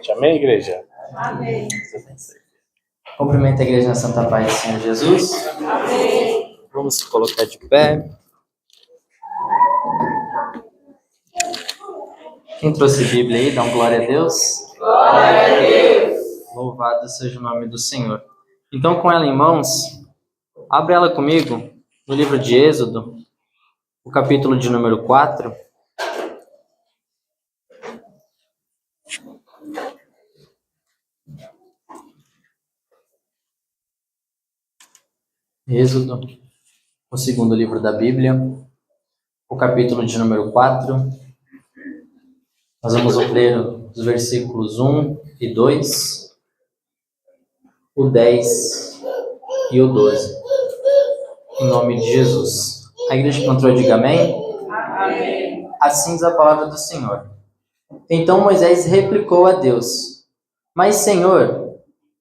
Amém, igreja? Amém. Cumprimento a igreja na Santa Paz do Senhor Jesus. Amém. Vamos se colocar de pé. Quem trouxe Bíblia aí, dá um glória a Deus. Glória a Deus. Louvado seja o nome do Senhor. Então, com ela em mãos, abre ela comigo no livro de Êxodo, o capítulo de número 4. Êxodo, o segundo livro da Bíblia, o capítulo de número 4. Nós vamos ler os versículos 1 e 2, o 10 e o 12. Em nome de Jesus. A igreja que encontrou, diga amém. Amém. Assim diz a palavra do Senhor. Então Moisés replicou a Deus: Mas, Senhor,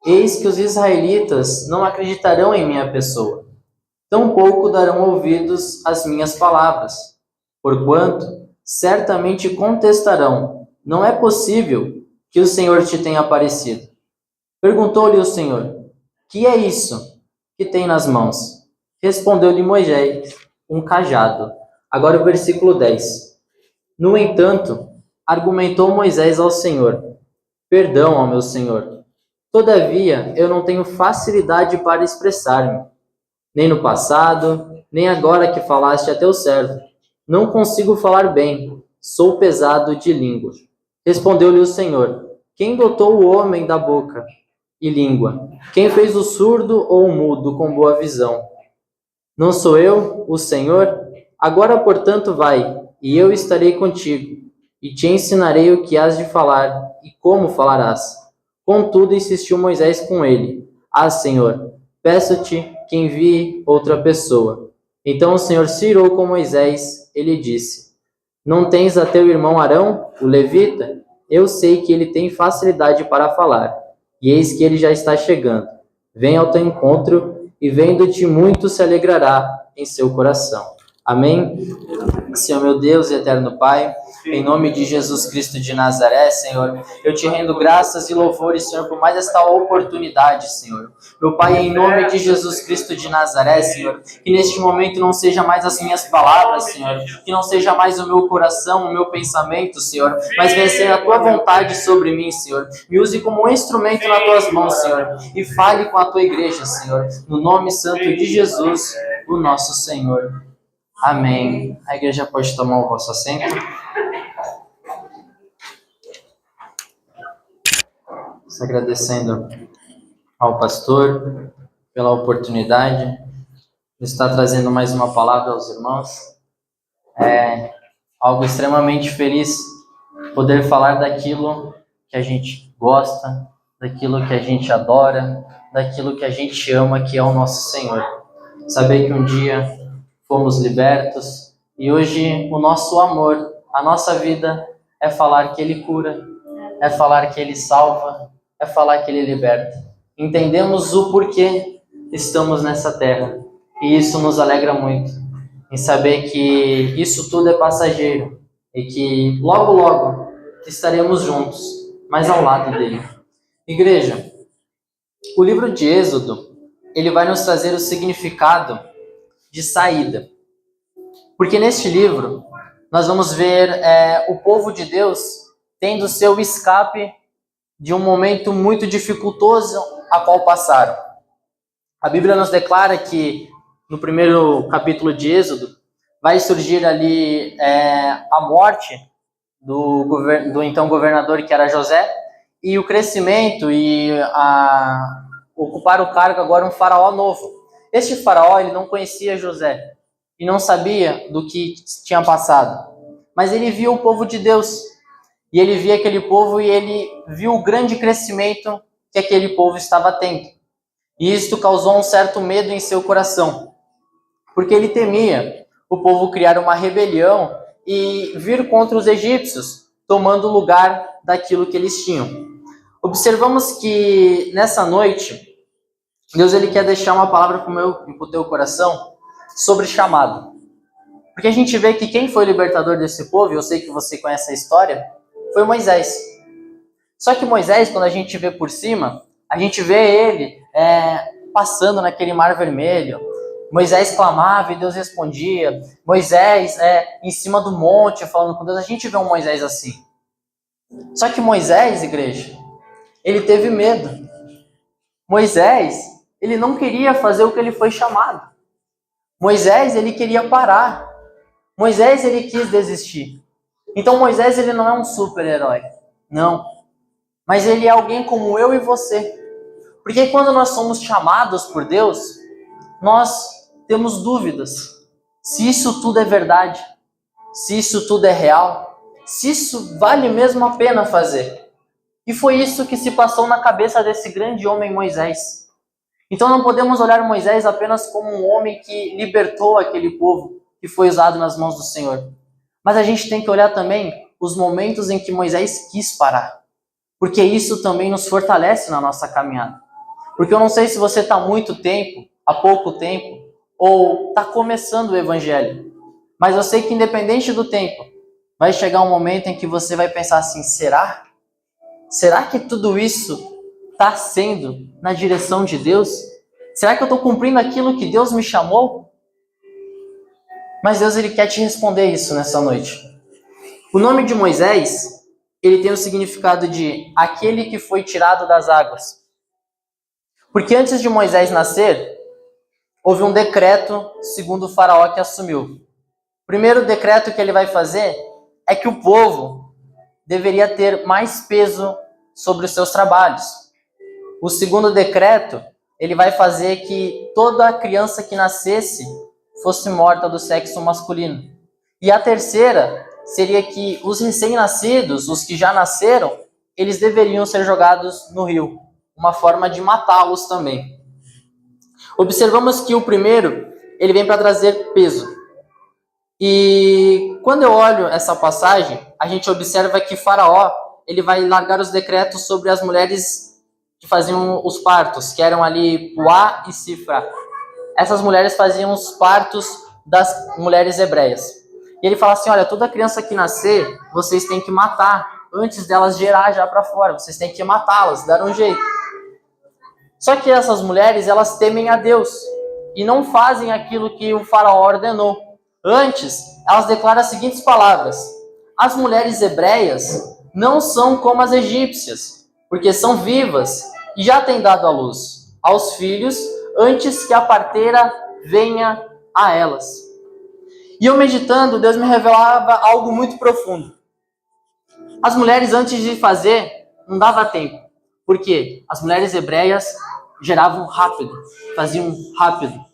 eis que os israelitas não acreditarão em minha pessoa, tampouco darão ouvidos às minhas palavras, porquanto certamente contestarão: não é possível que o Senhor te tenha aparecido. Perguntou-lhe o Senhor: que é isso que tem nas mãos? Respondeu-lhe Moisés: um cajado. Agora o versículo 10. No entanto, argumentou Moisés ao Senhor: perdão, ó meu Senhor. Todavia, eu não tenho facilidade para expressar-me, nem no passado, nem agora que falaste a teu servo. Não consigo falar bem, sou pesado de língua. Respondeu-lhe o Senhor: quem dotou o homem da boca e língua? Quem fez o surdo ou o mudo com boa visão? Não sou eu, o Senhor? Agora, portanto, vai, e eu estarei contigo, e te ensinarei o que has de falar e como falarás. Contudo, insistiu Moisés com ele: ah, Senhor, peço-te que envie outra pessoa. Então o Senhor se irou com Moisés. Ele disse: não tens a teu irmão Arão, o levita? Eu sei que ele tem facilidade para falar, e eis que ele já está chegando. Vem ao teu encontro, e vendo-te muito se alegrará em seu coração. Amém? Senhor meu Deus e eterno Pai, em nome de Jesus Cristo de Nazaré, Senhor, eu te rendo graças e louvores, Senhor, por mais esta oportunidade, Senhor. Meu Pai, em nome de Jesus Cristo de Nazaré, Senhor, que neste momento não seja mais as minhas palavras, Senhor, que não seja mais o meu coração, o meu pensamento, Senhor, mas venha ser a tua vontade sobre mim, Senhor. Me use como um instrumento nas tuas mãos, Senhor, e fale com a tua igreja, Senhor, no nome santo de Jesus, o nosso Senhor. Amém. A igreja pode tomar o vosso assento. Agradecendo ao pastor pela oportunidade de estar trazendo mais uma palavra aos irmãos. É algo extremamente feliz poder falar daquilo que a gente gosta, daquilo que a gente adora, daquilo que a gente ama, que é o nosso Senhor. Saber que um dia fomos libertos e hoje o nosso amor, a nossa vida é falar que Ele cura, é falar que Ele salva, é falar que Ele liberta. Entendemos o porquê estamos nessa terra e isso nos alegra muito, em saber que isso tudo é passageiro e que logo, logo estaremos juntos, mas ao lado dele. Igreja, o livro de Êxodo, ele vai nos trazer o significado de saída. Porque neste livro, nós vamos ver o povo de Deus tendo seu escape de um momento muito dificultoso a qual passaram. A Bíblia nos declara que no primeiro capítulo de Êxodo vai surgir ali a morte do então governador, que era José, e o crescimento e ocupar o cargo agora um faraó novo. Este faraó, ele não conhecia José e não sabia do que tinha passado, mas ele viu o povo de Deus, e ele via aquele povo e ele viu o grande crescimento que aquele povo estava tendo. E isto causou um certo medo em seu coração, porque ele temia o povo criar uma rebelião e vir contra os egípcios, tomando o lugar daquilo que eles tinham. Observamos que nessa noite, Deus ele quer deixar uma palavra para o teu coração sobre chamado. Porque a gente vê que quem foi o libertador desse povo, e eu sei que você conhece a história, foi Moisés. Só que Moisés, quando a gente vê por cima, a gente vê ele passando naquele mar vermelho. Moisés clamava e Deus respondia. Moisés em cima do monte falando com Deus. A gente vê um Moisés assim. Só que Moisés, igreja, ele teve medo. Moisés, ele não queria fazer o que ele foi chamado. Moisés, ele queria parar. Moisés, ele quis desistir. Então Moisés, ele não é um super-herói. Não. Mas ele é alguém como eu e você. Porque quando nós somos chamados por Deus, nós temos dúvidas. Se isso tudo é verdade. Se isso tudo é real. Se isso vale mesmo a pena fazer. E foi isso que se passou na cabeça desse grande homem Moisés. Então não podemos olhar Moisés apenas como um homem que libertou aquele povo que foi usado nas mãos do Senhor. Mas a gente tem que olhar também os momentos em que Moisés quis parar. Porque isso também nos fortalece na nossa caminhada. Porque eu não sei se você está há muito tempo, há pouco tempo, ou está começando o Evangelho. Mas eu sei que independente do tempo, vai chegar um momento em que você vai pensar assim, será? Será que tudo isso está sendo na direção de Deus? Será que eu estou cumprindo aquilo que Deus me chamou? Mas Deus, ele quer te responder isso nessa noite. O nome de Moisés, ele tem o significado de aquele que foi tirado das águas. Porque antes de Moisés nascer, houve um decreto segundo o faraó que assumiu. O primeiro decreto que ele vai fazer é que o povo deveria ter mais peso sobre os seus trabalhos. O segundo decreto, ele vai fazer que toda criança que nascesse fosse morta do sexo masculino. E a terceira seria que os recém-nascidos, os que já nasceram, eles deveriam ser jogados no rio. Uma forma de matá-los também. Observamos que o primeiro, ele vem para trazer peso. E quando eu olho essa passagem, a gente observa que Faraó, ele vai largar os decretos sobre as mulheres que faziam os partos, que eram ali Puá e Sifra. Essas mulheres faziam os partos das mulheres hebreias. E ele fala assim, olha, toda criança que nascer, vocês têm que matar, antes delas gerar já para fora, vocês têm que matá-las, dar um jeito. Só que essas mulheres, elas temem a Deus, e não fazem aquilo que o faraó ordenou. Antes, elas declaram as seguintes palavras, as mulheres hebreias não são como as egípcias, porque são vivas e já têm dado à luz aos filhos antes que a parteira venha a elas. E eu meditando, Deus me revelava algo muito profundo. As mulheres antes de fazer, não dava tempo. Por quê? As mulheres hebreias geravam rápido, faziam rápido.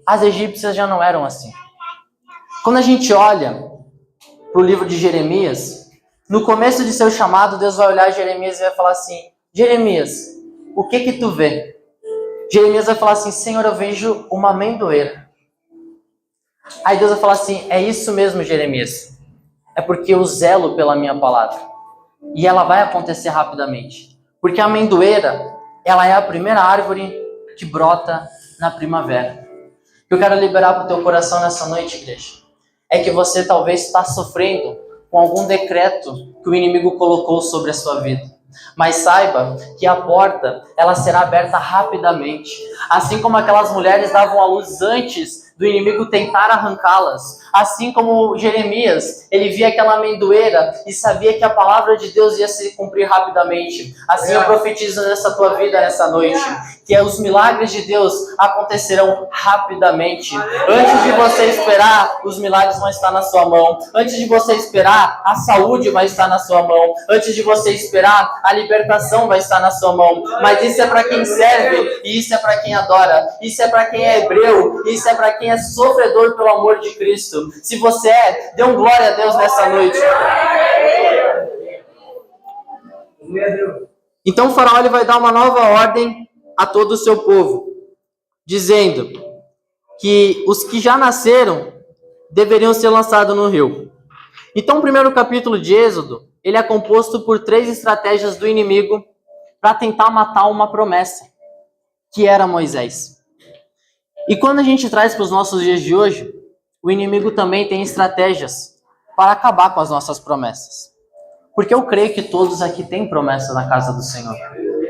As egípcias já não eram assim. Quando a gente olha para o livro de Jeremias, no começo de seu chamado, Deus vai olhar Jeremias e vai falar assim, Jeremias, o que tu vê? Jeremias vai falar assim, Senhor, eu vejo uma amendoeira. Aí Deus vai falar assim, é isso mesmo, Jeremias. É porque eu zelo pela minha palavra. E ela vai acontecer rapidamente. Porque a amendoeira, ela é a primeira árvore que brota na primavera. O que eu quero liberar para o teu coração nessa noite, igreja, é que você talvez está sofrendo com algum decreto que o inimigo colocou sobre a sua vida. Mas saiba que a porta, ela será aberta rapidamente. Assim como aquelas mulheres davam à luz antes do inimigo tentar arrancá-las. Assim como Jeremias, ele via aquela amendoeira e sabia que a palavra de Deus ia se cumprir rapidamente. Assim eu profetizo nessa tua vida, nessa noite, que os milagres de Deus acontecerão rapidamente. Antes de você esperar, os milagres vão estar na sua mão. Antes de você esperar, a saúde vai estar na sua mão. Antes de você esperar, a libertação vai estar na sua mão. Mas isso é para quem serve, e isso é para quem adora. Isso é para quem é hebreu, isso é para quem é sofredor pelo amor de Cristo. Se você dê um glória a Deus nessa noite. Então o faraó ele vai dar uma nova ordem a todo o seu povo, dizendo que os que já nasceram deveriam ser lançados no rio. Então o primeiro capítulo de Êxodo, ele é composto por 3 estratégias do inimigo para tentar matar uma promessa, que era Moisés. E quando a gente traz para os nossos dias de hoje, o inimigo também tem estratégias para acabar com as nossas promessas. Porque eu creio que todos aqui têm promessa na casa do Senhor.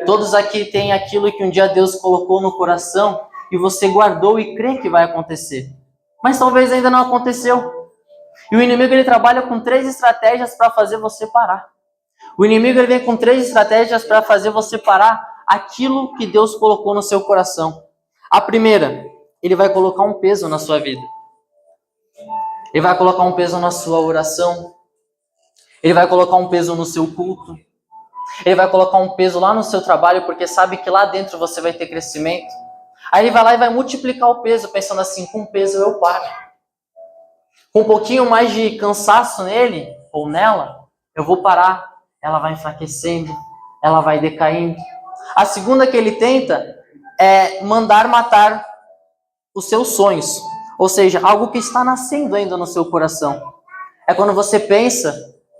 Todos aqui têm aquilo que um dia Deus colocou no coração e você guardou e crê que vai acontecer. Mas talvez ainda não aconteceu. E o inimigo ele trabalha com 3 estratégias para fazer você parar. O inimigo ele vem com 3 estratégias para fazer você parar aquilo que Deus colocou no seu coração. A primeira, ele vai colocar um peso na sua vida. Ele vai colocar um peso na sua oração. Ele vai colocar um peso no seu culto. Ele vai colocar um peso lá no seu trabalho, porque sabe que lá dentro você vai ter crescimento. Aí ele vai lá e vai multiplicar o peso, pensando assim, com peso eu paro. Com um pouquinho mais de cansaço nele, ou nela, eu vou parar. Ela vai enfraquecendo, ela vai decaindo. A segunda que ele tenta é mandar matar os seus sonhos. Ou seja, algo que está nascendo ainda no seu coração. É quando você pensa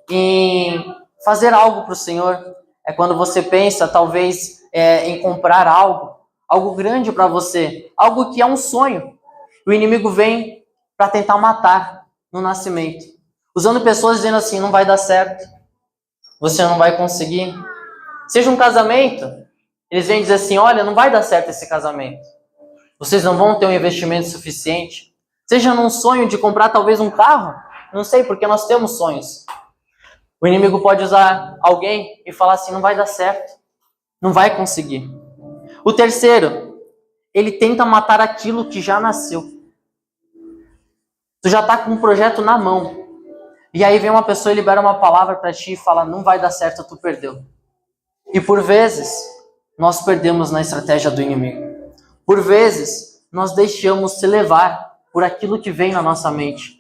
em fazer algo para o Senhor. É quando você pensa, talvez, em comprar algo grande para você. Algo que é um sonho. O inimigo vem para tentar matar no nascimento. Usando pessoas dizendo assim, não vai dar certo. Você não vai conseguir. Seja um casamento, eles vêm dizer assim, olha, não vai dar certo esse casamento. Vocês não vão ter um investimento suficiente. Seja num sonho de comprar talvez um carro. Não sei, porque nós temos sonhos. O inimigo pode usar alguém e falar assim, não vai dar certo. Não vai conseguir. O terceiro, ele tenta matar aquilo que já nasceu. Tu já está com um projeto na mão. E aí vem uma pessoa e libera uma palavra para ti e fala, não vai dar certo, tu perdeu. E por vezes, nós perdemos na estratégia do inimigo. Por vezes, nós deixamos se levar por aquilo que vem na nossa mente.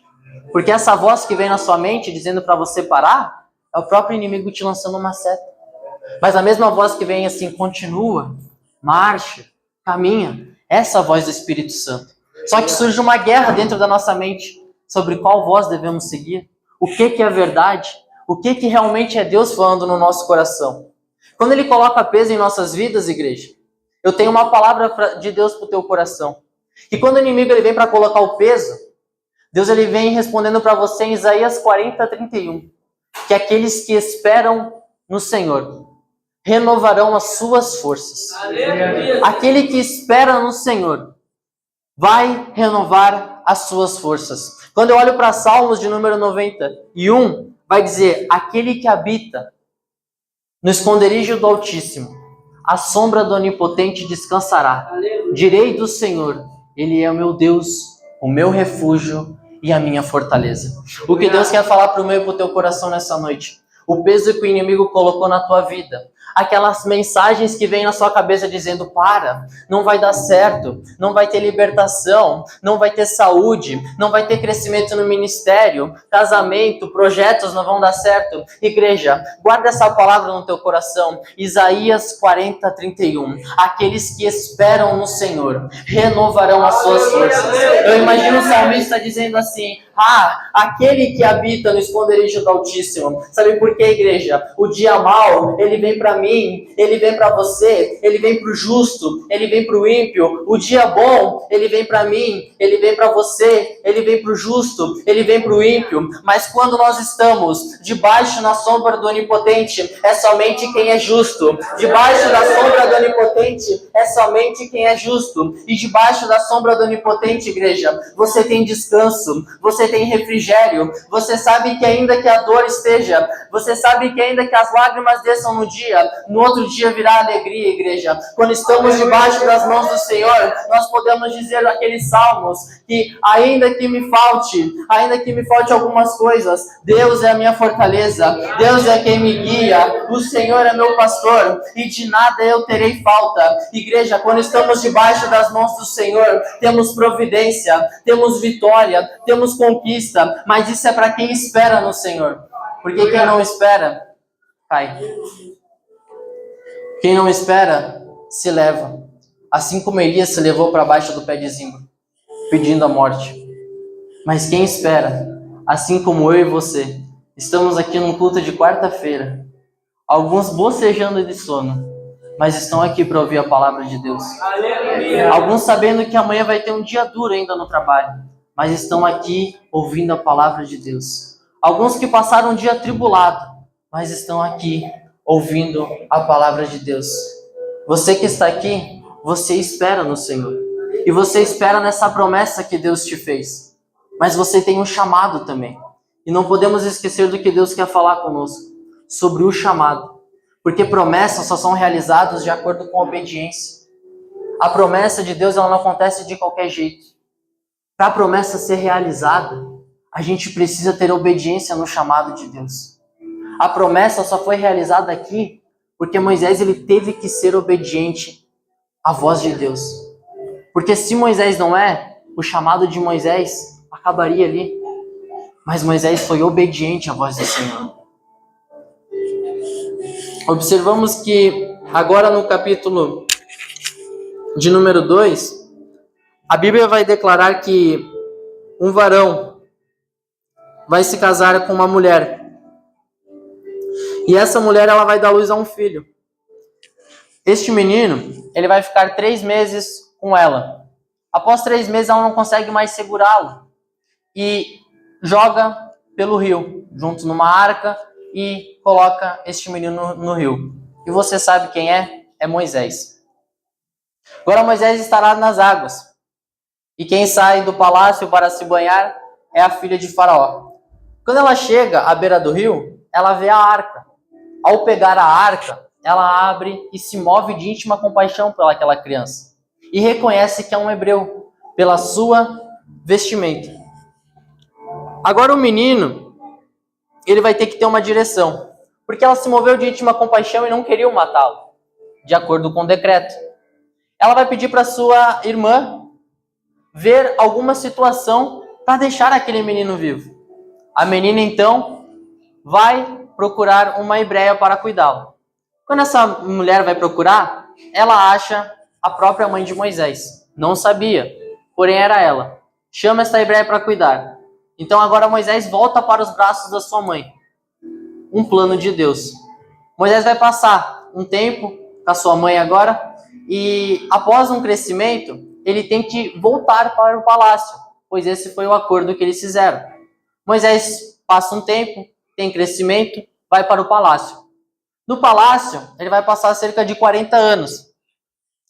Porque essa voz que vem na sua mente dizendo para você parar, é o próprio inimigo te lançando uma seta. Mas a mesma voz que vem assim, continua, marcha, caminha, essa voz do Espírito Santo. Só que surge uma guerra dentro da nossa mente sobre qual voz devemos seguir. O que é verdade? O que realmente é Deus falando no nosso coração? Quando Ele coloca peso em nossas vidas, igreja, eu tenho uma palavra de Deus para o teu coração. Que quando o inimigo ele vem para colocar o peso, Deus ele vem respondendo para você em Isaías 40:31, que aqueles que esperam no Senhor renovarão as suas forças. Aleluia. Aquele que espera no Senhor vai renovar as suas forças. Quando eu olho para Salmos de número 91, vai dizer, aquele que habita no esconderijo do Altíssimo, a sombra do Onipotente descansará. Aleluia. Direi do Senhor, Ele é o meu Deus, o meu refúgio e a minha fortaleza. O que Deus quer falar para o meu e para o teu coração nessa noite? O peso que o inimigo colocou na tua vida. Aquelas mensagens que vêm na sua cabeça dizendo, para, não vai dar certo, não vai ter libertação, não vai ter saúde, não vai ter crescimento no ministério, casamento, projetos não vão dar certo. Igreja, guarda essa palavra no teu coração. Isaías 40:31. Aqueles que esperam no Senhor renovarão as suas forças. Eu imagino o salmista dizendo assim, aquele que habita no esconderijo do Altíssimo. Sabe por quê, igreja? O dia mau, ele vem para mim, ele vem para você, ele vem para o justo, ele vem para o ímpio. O dia bom, ele vem para mim, ele vem para você, ele vem para o justo, ele vem para o ímpio. Mas quando nós estamos debaixo na sombra do Onipotente, é somente quem é justo. Debaixo da sombra do Onipotente, é somente quem é justo. E debaixo da sombra do Onipotente, igreja, você tem descanso, você tem refrigério, você sabe que ainda que a dor esteja, você sabe que ainda que as lágrimas desçam no dia, no outro dia virá alegria, igreja. Quando estamos debaixo das mãos do Senhor, nós podemos dizer aqueles salmos que ainda que me falte algumas coisas, Deus é a minha fortaleza, Deus é quem me guia, o Senhor é meu pastor e de nada eu terei falta. Igreja, quando estamos debaixo das mãos do Senhor, temos providência, temos vitória, temos conquista, mas isso é para quem espera no Senhor, porque quem não espera, cai. Quem não espera, se leva. Assim como Elias se levou para baixo do pé de zimbro, pedindo a morte. Mas quem espera, assim como eu e você, estamos aqui num culto de quarta-feira, alguns bocejando de sono, mas estão aqui para ouvir a palavra de Deus. Aleluia. Alguns sabendo que amanhã vai ter um dia duro ainda no trabalho, mas estão aqui ouvindo a palavra de Deus. Alguns que passaram um dia tribulado, mas estão aqui ouvindo a palavra de Deus. Você que está aqui, você espera no Senhor. E você espera nessa promessa que Deus te fez. Mas você tem um chamado também. E não podemos esquecer do que Deus quer falar conosco, sobre o chamado. Porque promessas só são realizadas de acordo com a obediência. A promessa de Deus ela não acontece de qualquer jeito. Para a promessa ser realizada, a gente precisa ter obediência no chamado de Deus. A promessa só foi realizada aqui porque Moisés ele teve que ser obediente à voz de Deus. Porque se Moisés não é, o chamado de Moisés acabaria ali. Mas Moisés foi obediente à voz do Senhor. Observamos que agora no capítulo de número 2, a Bíblia vai declarar que um varão vai se casar com uma mulher. E essa mulher ela vai dar luz a um filho. Este menino, ele vai ficar 3 meses com ela. Após 3 meses, ela não consegue mais segurá-lo. E joga pelo rio, junto numa arca, e coloca este menino no rio. E você sabe quem é? É Moisés. Agora Moisés estará nas águas. E quem sai do palácio para se banhar é a filha de Faraó. Quando ela chega à beira do rio, ela vê a arca. Ao pegar a arca, ela abre e se move de íntima compaixão pelaquela criança. E reconhece que é um hebreu, pela sua vestimenta. Agora o menino, ele vai ter que ter uma direção. Porque ela se moveu de íntima compaixão e não queria matá-lo, de acordo com o decreto. Ela vai pedir para sua irmã ver alguma situação para deixar aquele menino vivo. A menina, então, vai procurar uma hebreia para cuidá-lo. Quando essa mulher vai procurar, ela acha a própria mãe de Moisés. Não sabia, porém era ela. Chama essa hebreia para cuidar. Então agora Moisés volta para os braços da sua mãe. Um plano de Deus. Moisés vai passar um tempo com a sua mãe agora, e após um crescimento, ele tem que voltar para o palácio, pois esse foi o acordo que eles fizeram. Moisés passa um tempo, tem crescimento, vai para o palácio. No palácio, ele vai passar cerca de 40 anos,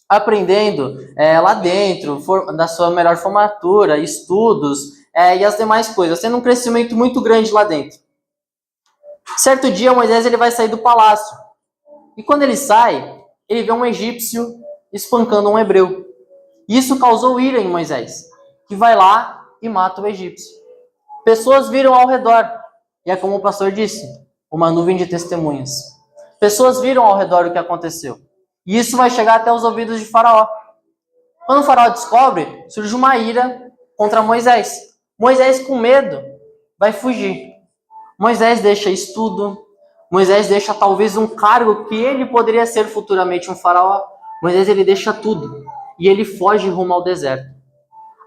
aprendendo lá dentro, da sua melhor formatura, estudos e as demais coisas, tendo um crescimento muito grande lá dentro. Certo dia, Moisés ele vai sair do palácio. E quando ele sai, ele vê um egípcio espancando um hebreu. Isso causou ira em Moisés, que vai lá e mata o egípcio. Pessoas viram ao redor, e é como o pastor disse, uma nuvem de testemunhas. Pessoas viram ao redor o que aconteceu. E isso vai chegar até os ouvidos de Faraó. Quando o Faraó descobre, surge uma ira contra Moisés. Moisés, com medo, vai fugir. Moisés deixa estudo, Moisés deixa talvez um cargo que ele poderia ser futuramente um faraó. Moisés ele deixa tudo e ele foge rumo ao deserto.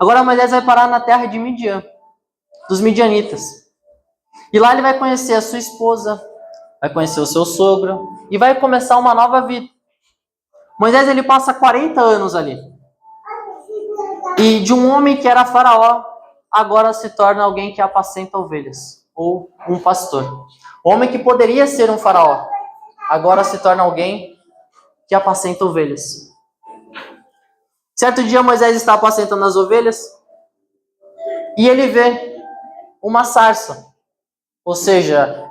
Agora Moisés vai parar na terra de Midian, dos midianitas. E lá ele vai conhecer a sua esposa, vai conhecer o seu sogro e vai começar uma nova vida. Moisés ele passa 40 anos ali. E de um homem que era faraó, agora se torna alguém que apacenta ovelhas, ou um pastor. O homem que poderia ser um faraó, agora se torna alguém que apacenta ovelhas. Certo dia Moisés está apacentando as ovelhas e ele vê uma sarça, ou seja,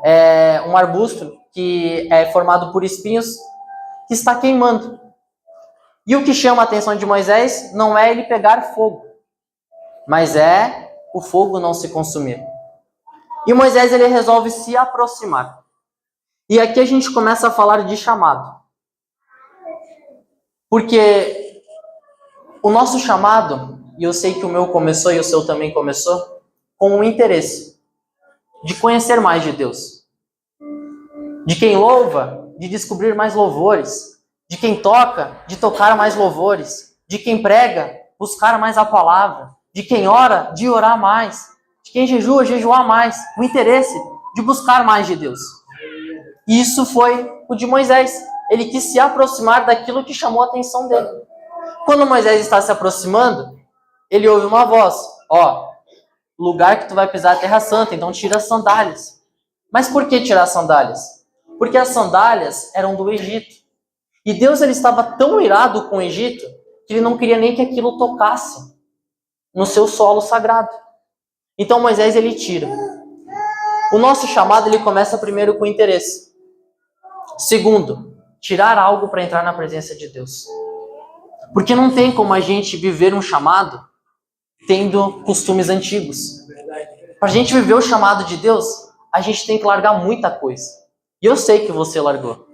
um arbusto que é formado por espinhos que está queimando. E o que chama a atenção de Moisés não é ele pegar fogo, mas é o fogo não se consumir. E Moisés ele resolve se aproximar. E aqui a gente começa a falar de chamado. Porque o nosso chamado, e eu sei que o meu começou e o seu também começou, com um interesse de conhecer mais de Deus. De quem louva, de descobrir mais louvores. De quem toca, de tocar mais louvores. De quem prega, buscar mais a palavra. De quem ora, de orar mais. De quem jejua, jejuar mais. O interesse de buscar mais de Deus. E isso foi o de Moisés. Ele quis se aproximar daquilo que chamou a atenção dele. Quando Moisés está se aproximando, ele ouve uma voz. Ó, lugar que tu vai pisar é a terra santa, então tira as sandálias. Mas por que tirar as sandálias? Porque as sandálias eram do Egito. E Deus ele estava tão irado com o Egito que ele não queria nem que aquilo tocasse no seu solo sagrado. Então Moisés ele tira. O nosso chamado ele começa primeiro com interesse. Segundo, tirar algo para entrar na presença de Deus. Porque não tem como a gente viver um chamado tendo costumes antigos. Para a gente viver o chamado de Deus, a gente tem que largar muita coisa. E eu sei que você largou.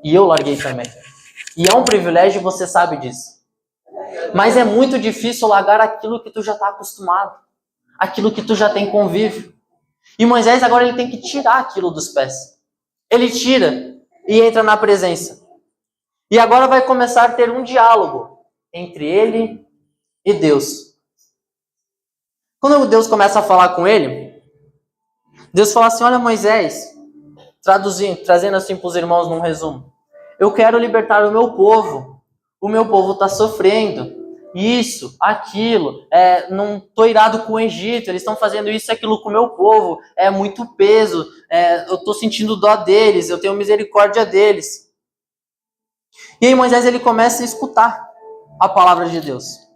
E eu larguei também. E é um privilégio, você sabe disso. Mas é muito difícil largar aquilo que tu já está acostumado. Aquilo que tu já tem convívio. E Moisés agora ele tem que tirar aquilo dos pés. Ele tira e entra na presença. E agora vai começar a ter um diálogo entre ele e Deus. Quando Deus começa a falar com ele, Deus fala assim, olha Moisés, trazendo assim para os irmãos num resumo. Eu quero libertar o meu povo. O meu povo está sofrendo. Isso, aquilo. Não estou irado com o Egito. Eles estão fazendo isso e aquilo com o meu povo. É muito peso. Eu estou sentindo dó deles. Eu tenho misericórdia deles. E aí Moisés ele começa a escutar a palavra de Deus.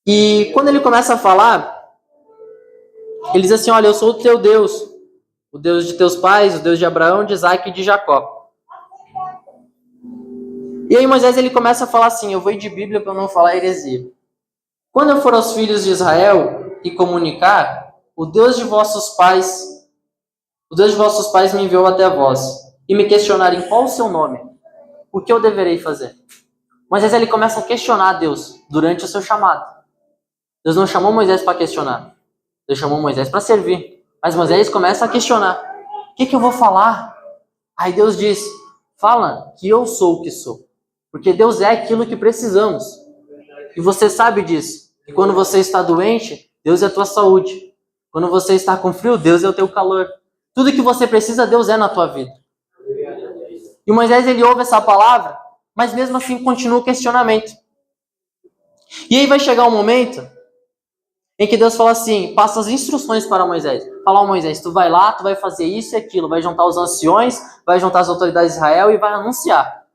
E quando ele começa a falar, ele diz assim, olha, eu sou o teu Deus, o Deus de teus pais, o Deus de Abraão, de Isaac e de Jacó. E aí Moisés ele começa a falar assim, eu vou ir de Bíblia para não falar heresia. Quando eu for aos filhos de Israel e comunicar, o Deus de vossos pais me enviou até vós, e me questionarem qual o seu nome, o que eu deverei fazer. Moisés ele começa a questionar Deus durante o seu chamado. Deus não chamou Moisés para questionar. Deus chamou Moisés para servir. Mas Moisés começa a questionar. O que eu vou falar? Aí Deus diz, fala que eu sou o que sou. Porque Deus é aquilo que precisamos. E você sabe disso. E quando você está doente, Deus é a tua saúde. Quando você está com frio, Deus é o teu calor. Tudo que você precisa, Deus é na tua vida. E Moisés ele ouve essa palavra, mas mesmo assim continua o questionamento. E aí vai chegar um momento em que Deus fala assim, passa as instruções para Moisés. Fala, Moisés, tu vai lá, tu vai fazer isso e aquilo, vai juntar os anciões, vai juntar as autoridades de Israel e vai anunciar.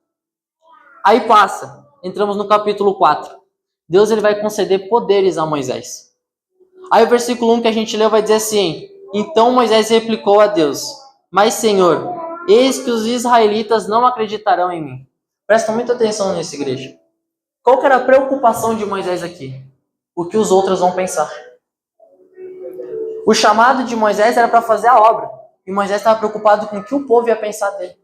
Aí passa, entramos no capítulo 4. Deus ele vai conceder poderes a Moisés. Aí o versículo 1 que a gente leu vai dizer assim, então Moisés replicou a Deus, mas Senhor, eis que os israelitas não acreditarão em mim. Presta muita atenção nisso, igreja. Qual que era a preocupação de Moisés aqui? O que os outros vão pensar. O chamado de Moisés era para fazer a obra. E Moisés estava preocupado com o que o povo ia pensar dele.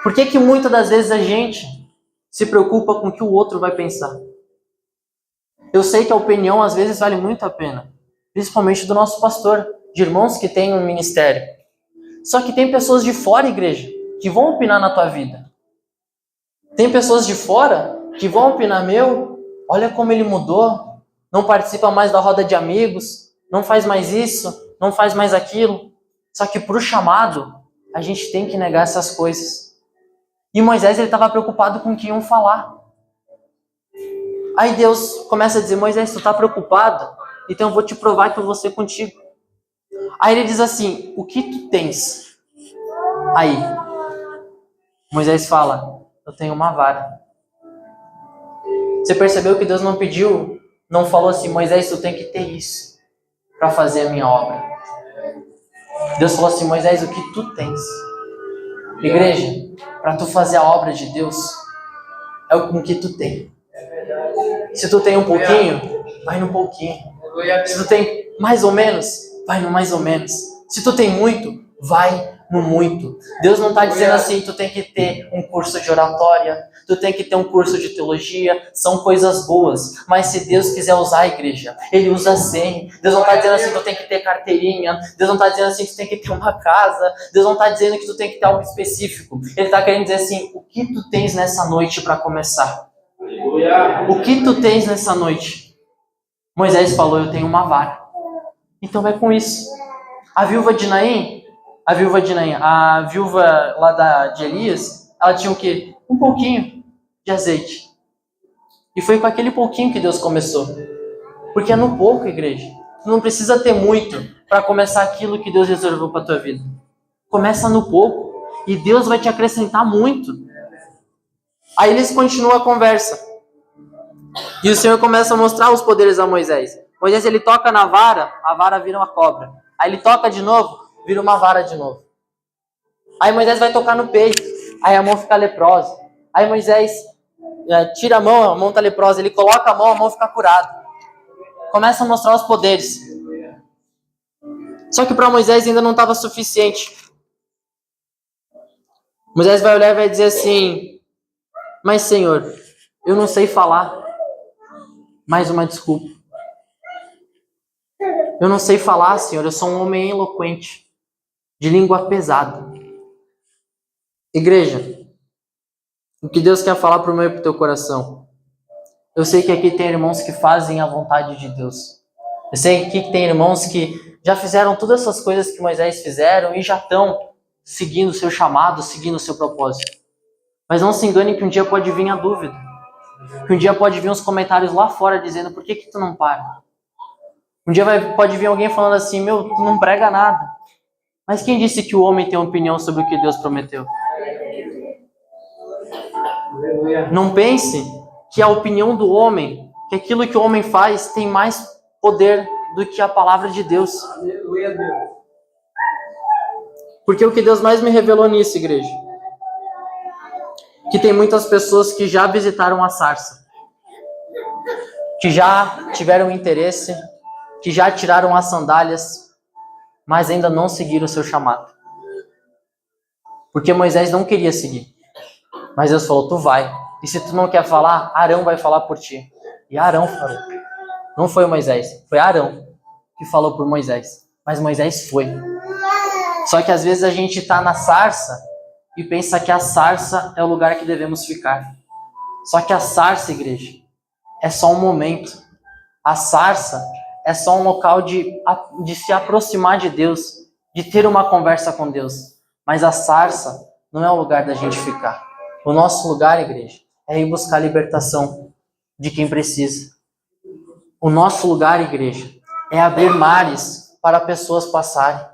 Por que muitas das vezes a gente se preocupa com o que o outro vai pensar? Eu sei que a opinião às vezes vale muito a pena. Principalmente do nosso pastor, de irmãos que têm um ministério. Só que tem pessoas de fora, igreja, que vão opinar na tua vida. Tem pessoas de fora que vão opinar, olha como ele mudou, não participa mais da roda de amigos, não faz mais isso, não faz mais aquilo. Só que para o chamado, a gente tem que negar essas coisas. E Moisés ele estava preocupado com o que iam falar. Aí Deus começa a dizer, Moisés, tu está preocupado? Então eu vou te provar que eu vou ser contigo. Aí ele diz assim, o que tu tens? Aí, Moisés fala, eu tenho uma vara. Você percebeu que Deus não pediu, não falou assim, Moisés, tu tem que ter isso para fazer a minha obra. Deus falou assim, Moisés, o que tu tens? Igreja, para tu fazer a obra de Deus, é o que tu tem. Se tu tem um pouquinho, vai no pouquinho. Se tu tem mais ou menos, vai no mais ou menos. Se tu tem muito, vai no muito. Deus não está dizendo assim, tu tem que ter um curso de oratória, tu tem que ter um curso de teologia, são coisas boas, mas se Deus quiser usar a igreja, Ele usa sem. Deus não está dizendo assim, tu tem que ter carteirinha, Deus não está dizendo assim, que tu tem que ter uma casa, Deus não está dizendo que tu tem que ter algo específico, Ele está querendo dizer assim, o que tu tens nessa noite para começar? O que tu tens nessa noite? Moisés falou, eu tenho uma vara. Então vai com isso. A viúva de Naim, a viúva lá de Elias, ela tinha o quê? Um pouquinho de azeite. E foi com aquele pouquinho que Deus começou. Porque é no pouco, igreja. Tu não precisa ter muito para começar aquilo que Deus reservou para a tua vida. Começa no pouco e Deus vai te acrescentar muito. Aí eles continuam a conversa. E o Senhor começa a mostrar os poderes a Moisés. Moisés, ele toca na vara, a vara vira uma cobra. Aí ele toca de novo, vira uma vara de novo. Aí Moisés vai tocar no peito, aí a mão fica leprosa. Aí Moisés tira a mão tá leprosa. Ele coloca a mão fica curada. Começa a mostrar os poderes. Só que para Moisés ainda não estava suficiente. Moisés vai olhar e vai dizer assim: mas Senhor, eu não sei falar. Mais uma desculpa. Eu não sei falar, Senhor, eu sou um homem eloquente, de língua pesada. Igreja, o que Deus quer falar para o meu e para o teu coração? Eu sei que aqui tem irmãos que fazem a vontade de Deus. Eu sei que aqui tem irmãos que já fizeram todas essas coisas que Moisés fizeram e já estão seguindo o seu chamado, seguindo o seu propósito. Mas não se engane que um dia pode vir a dúvida. Que um dia pode vir uns comentários lá fora dizendo: por que tu não para? Um dia pode vir alguém falando assim: meu, tu não prega nada. Mas quem disse que o homem tem opinião sobre o que Deus prometeu? Não pense que a opinião do homem, que aquilo que o homem faz tem mais poder do que a palavra de Deus. Porque o que Deus mais me revelou nisso, igreja, que tem muitas pessoas que já visitaram a sarça, que já tiveram interesse, que já tiraram as sandálias, mas ainda não seguiram o seu chamado. Porque Moisés não queria seguir. Mas Deus falou: tu vai. E se tu não quer falar, Arão vai falar por ti. E Arão falou. Não foi Moisés, foi Arão que falou por Moisés. Mas Moisés foi. Só que às vezes a gente está na sarça e pensa que a sarça é o lugar que devemos ficar. Só que a sarça, igreja, é só um momento. A sarça é só um local de se aproximar de Deus, de ter uma conversa com Deus. Mas a sarça não é o lugar da gente ficar. O nosso lugar, igreja, é ir buscar a libertação de quem precisa. O nosso lugar, igreja, é abrir mares para pessoas passarem.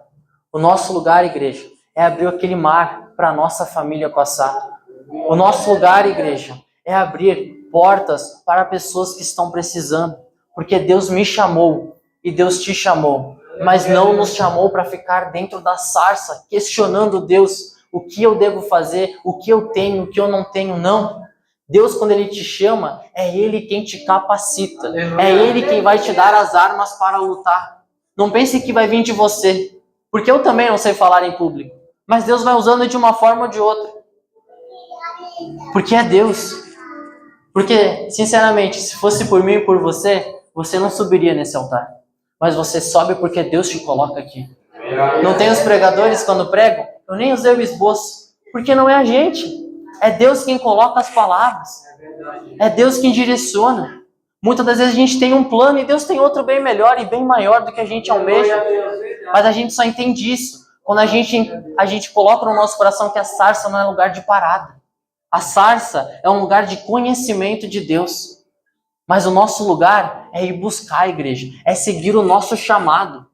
O nosso lugar, igreja, é abrir aquele mar para a nossa família passar. O nosso lugar, igreja, é abrir portas para pessoas que estão precisando. Porque Deus me chamou e Deus te chamou, mas não nos chamou para ficar dentro da sarça, questionando Deus, o que eu devo fazer, o que eu tenho, o que eu não tenho, não. Deus, quando Ele te chama, é Ele quem te capacita, é Ele quem vai te dar as armas para lutar. Não pense que vai vir de você, porque eu também não sei falar em público, mas Deus vai usando de uma forma ou de outra, porque é Deus. Porque, sinceramente, se fosse por mim e por você, você não subiria nesse altar. Mas você sobe porque Deus te coloca aqui. Não tem os pregadores quando pregam? Eu nem usei o esboço. Porque não é a gente. É Deus quem coloca as palavras. É Deus quem direciona. Muitas das vezes a gente tem um plano e Deus tem outro bem melhor e bem maior do que a gente almeja. Mas a gente só entende isso quando a gente coloca no nosso coração que a sarça não é lugar de parada. A sarça é um lugar de conhecimento de Deus. Mas o nosso lugar é ir buscar a igreja. É seguir o nosso chamado.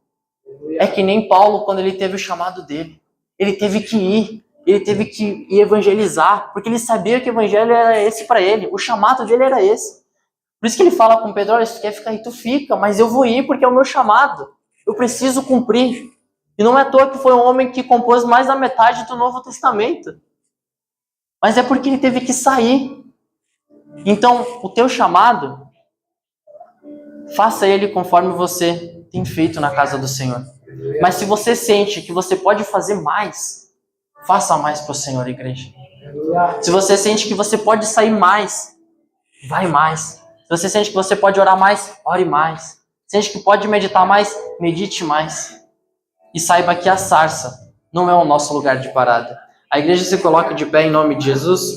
É que nem Paulo, quando ele teve o chamado dele. Ele teve que ir. Ele teve que ir evangelizar. Porque ele sabia que o evangelho era esse para ele. O chamado dele era esse. Por isso que ele fala com Pedro: olha, se tu quer ficar aí, tu fica. Mas eu vou ir porque é o meu chamado. Eu preciso cumprir. E não é à toa que foi um homem que compôs mais da metade do Novo Testamento. Mas é porque ele teve que sair. Então, o teu chamado, faça ele conforme você tem feito na casa do Senhor. Mas se você sente que você pode fazer mais, faça mais para o Senhor, igreja. Se você sente que você pode sair mais, vai mais. Se você sente que você pode orar mais, ore mais. Se sente que pode meditar mais, medite mais. E saiba que a sarça não é o nosso lugar de parada. A igreja se coloca de pé em nome de Jesus.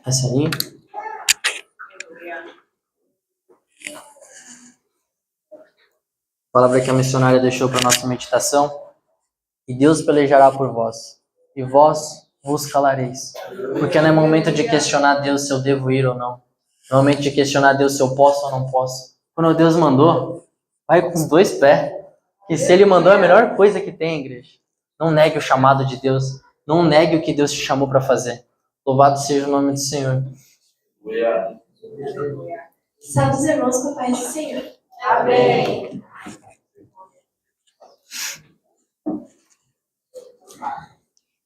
Essa ali. A palavra que a missionária deixou para nossa meditação. E Deus pelejará por vós, e vós vos calareis. Porque não é momento de questionar Deus se eu devo ir ou não. Não é momento de questionar Deus se eu posso ou não posso. Quando Deus mandou, vai com os dois pés. E se Ele mandou, é a melhor coisa que tem, igreja. Não negue o chamado de Deus. Não negue o que Deus te chamou para fazer. Louvado seja o nome do Senhor. Aleluia. Salve os irmãos com a paz do Senhor. Amém.